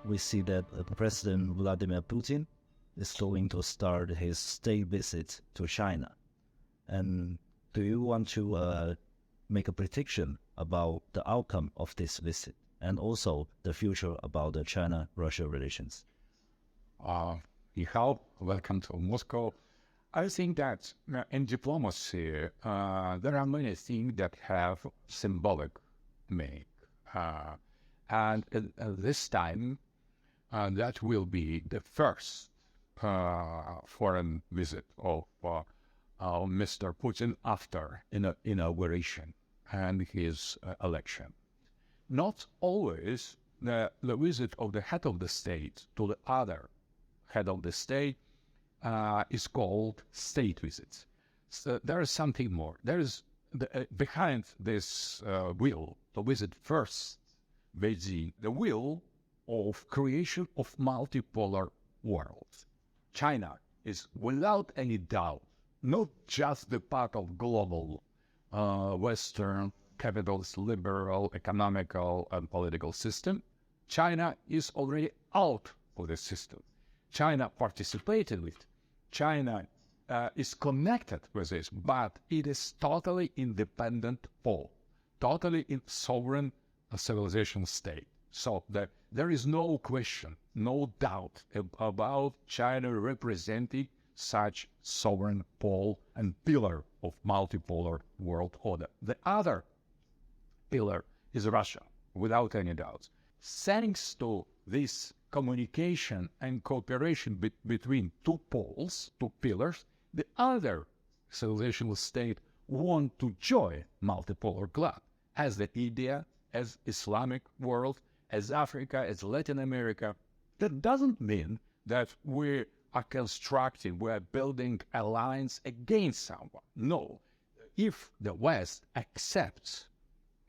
we see that President Vladimir Putin is going to start his state visit to China. And do you want to make a prediction about the outcome of this visit and also the future about the China-Russia relations? Michal, welcome to Moscow. I think that in diplomacy, there are many things that have symbolic meaning. And this time, that will be the first foreign visit of Mr. Putin after inauguration and his election. Not always the visit of the head of the state to the other head of the state is called state visits. So there is something more. There is behind this will to visit first Beijing, the will of creation of multipolar world. China is without any doubt not just the part of global Western capitalist liberal economical and political system. China is already out of the system. China participated with it. China is connected with this, but it is totally independent pole, totally in sovereign civilization state. So there is no question, no doubt about China representing such sovereign pole and pillar of multipolar world order. The other pillar is Russia, without any doubt. Thanks to this communication and cooperation between two poles, two pillars, the other civilizational state want to join multipolar club, as the India, as Islamic world, as Africa, as Latin America. That doesn't mean that we are constructing, we are building alliance against someone. No. If the West accepts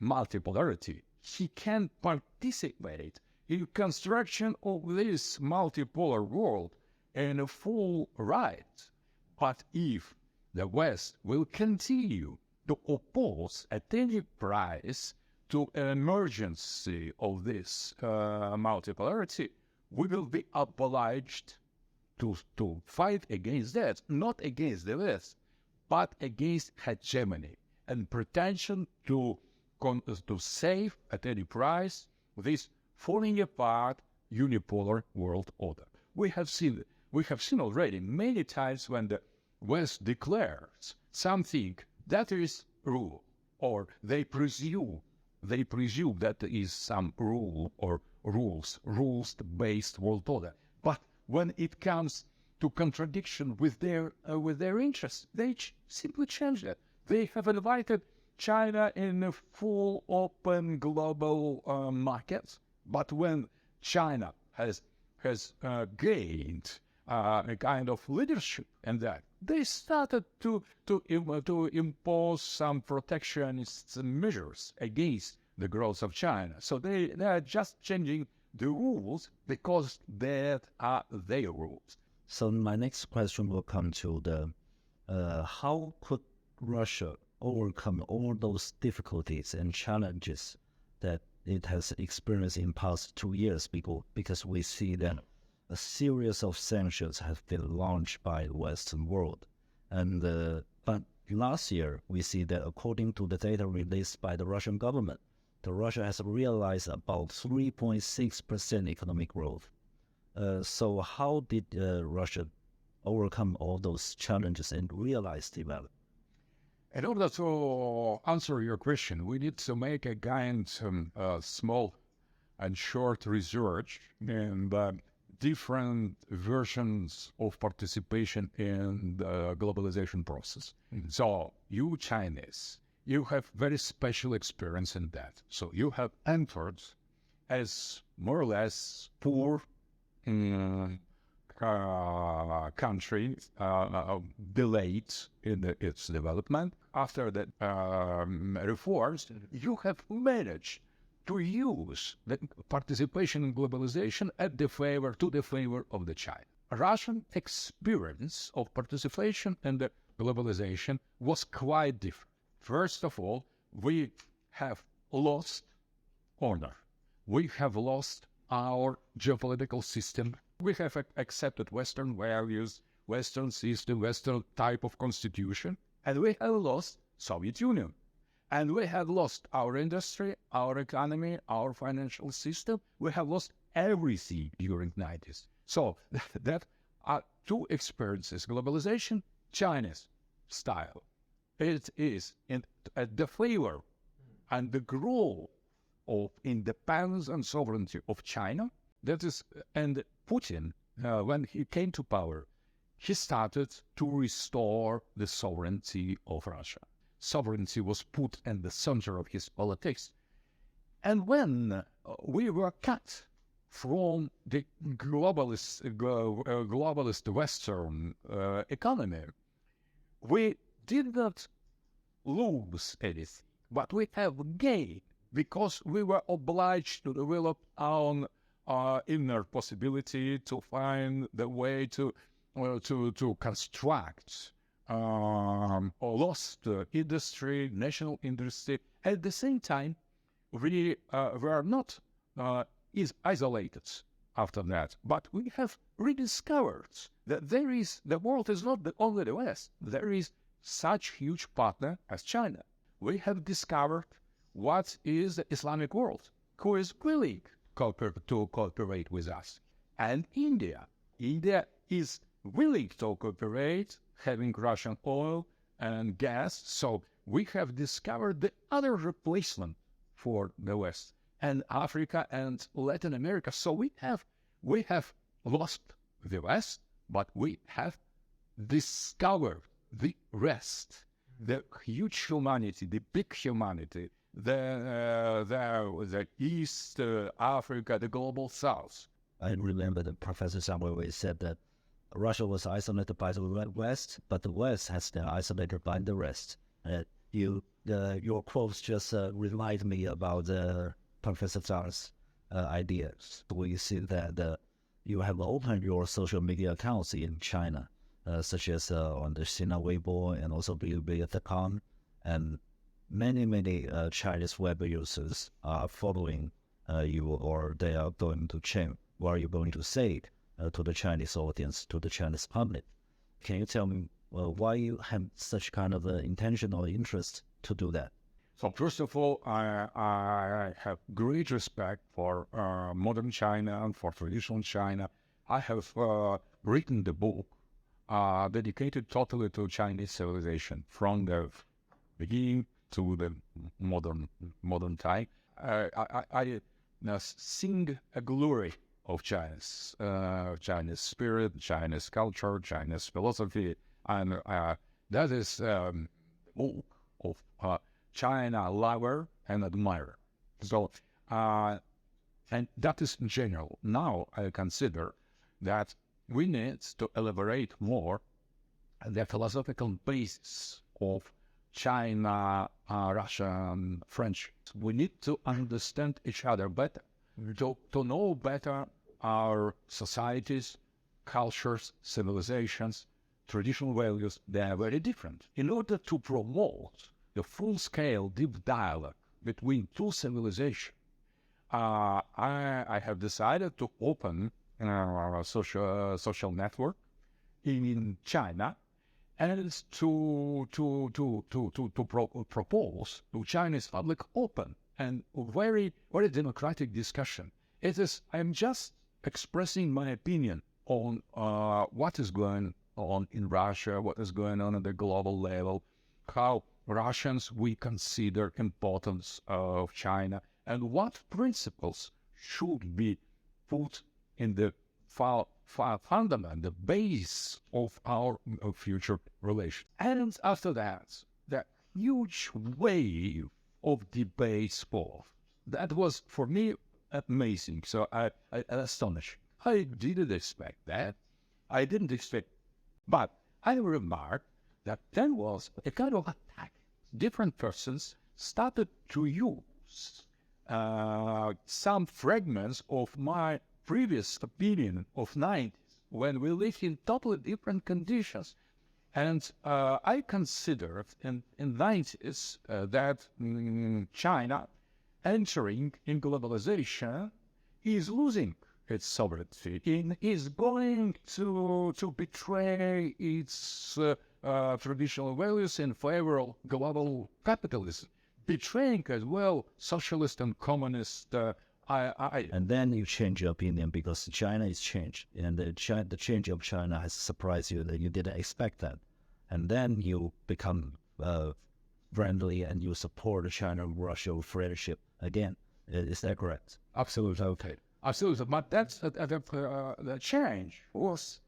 multipolarity, he can participate in construction of this multipolar world in a full right. But if the West will continue to oppose at any price to an emergence of this multipolarity, we will be obliged to fight against that, not against the West, but against hegemony and pretension to save at any price this falling apart unipolar world order. We have seen already many times when the West declares something that is rule, or they presume that is some rule or rules-based world order. But when it comes to contradiction with their interests, they simply change that. They have invited China in a full open global market, but when China has gained a kind of leadership in that, they started to impose some protectionist measures against the growth of China. So they are just changing the rules because that are their rules. So my next question will come to the how could Russia overcome all those difficulties and challenges that it has experienced in past 2 years, because we see that a series of sanctions have been launched by the Western world. And but last year, we see that according to the data released by the Russian government, Russia has realized about 3.6% economic growth. So how did Russia overcome all those challenges and realize development? In order to answer your question, we need to make a kind small and short research in different versions of participation in the globalization process. Mm-hmm. So you Chinese, you have very special experience in that. So you have entered as more or less poor country, delayed in its development. After the reforms, you have managed to use the participation in globalization to the favor of the China. Russian experience of participation in the globalization was quite different. First of all, we have lost order. We have lost our geopolitical system. We have accepted Western values, Western system, Western type of constitution, and we have lost Soviet Union. And we have lost our industry, our economy, our financial system. We have lost everything during 90s. So that are two experiences. Globalization, Chinese style. It is the flavor and the growth of independence and sovereignty of China. That is, and Putin, when he came to power, he started to restore the sovereignty of Russia. Sovereignty was put in the center of his politics. And when we were cut from the globalist Western economy, we did not lose anything, but we have gained because we were obliged to develop our inner possibility to find the way to construct lost industry, national industry. At the same time, we were not isolated after that, but we have rediscovered that the world is not only the West. There is such huge partner as China. We have discovered what is the Islamic world, who is willing to cooperate with us. And India is willing to cooperate, having Russian oil and gas. So we have discovered the other replacement for the West, and Africa and Latin America. So we have lost the West, but we have discovered the rest, the huge humanity, the big humanity, the East Africa, the global South. I remember that Professor Samuel said that Russia was isolated by the West, but the West has been isolated by the rest. Your quotes just remind me about Professor Zhang's ideas. We see that you have opened your social media accounts in China, such as on the Sina Weibo and also Bilibili.com, and many Chinese web users are following you, or they are going to change. What are you going to say to the Chinese audience, to the Chinese public? Can you tell me why you have such kind of intentional interest to do that? So first of all, I have great respect for modern China and for traditional China. I have written the book dedicated totally to Chinese civilization from the beginning to the modern time. I sing a glory of Chinese spirit, Chinese culture, Chinese philosophy, and that is book of China lover and admirer. So, and that is in general. Now I consider that we need to elaborate more the philosophical basis of China, Russia, and French. We need to understand each other better, to know better our societies, cultures, civilizations, traditional values. They are very different. In order to promote the full-scale deep dialogue between two civilizations, I have decided to open a social network in China, and to propose to Chinese public open and very democratic discussion. I'm just expressing my opinion on what is going on in Russia, what is going on at the global level, how Russians we consider importance of China, and what principles should be put in the fundament, the base of our future relation. And after that, the huge wave of debates forth. That was for me amazing. So I astonishing. I didn't expect that. I didn't expect, but I remarked that there was a kind of attack. Different persons started to use some fragments of my previous opinion of 90s, when we lived in totally different conditions. And I considered in 90s that China entering in globalization is losing its sovereignty, is going to betray its traditional values in favor of global capitalism, betraying as well socialist and communist And then you change your opinion because China is changed, and the change of China has surprised you that you didn't expect that, and then you become friendly and you support China-Russia friendship again. Is that correct? Absolutely, okay. Absolutely, but that's the change was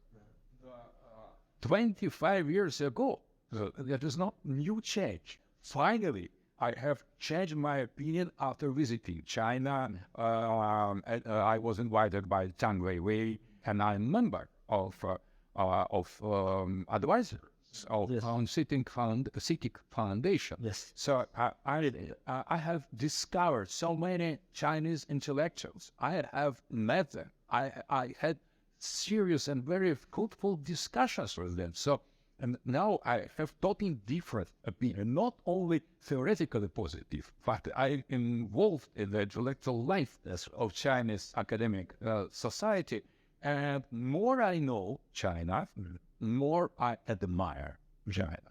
25 years ago. That is not new change. Finally, I have changed my opinion after visiting China. I was invited by Tang Weiwei, and I'm a member of advisors of Yes. CITIC Foundation. Yes. So I have discovered so many Chinese intellectuals. I have met them. I had serious and very fruitful discussions with them. So, and now I have totally different opinion, not only theoretically positive, but I involved in the intellectual life of Chinese academic society. And more I know China, more I admire China.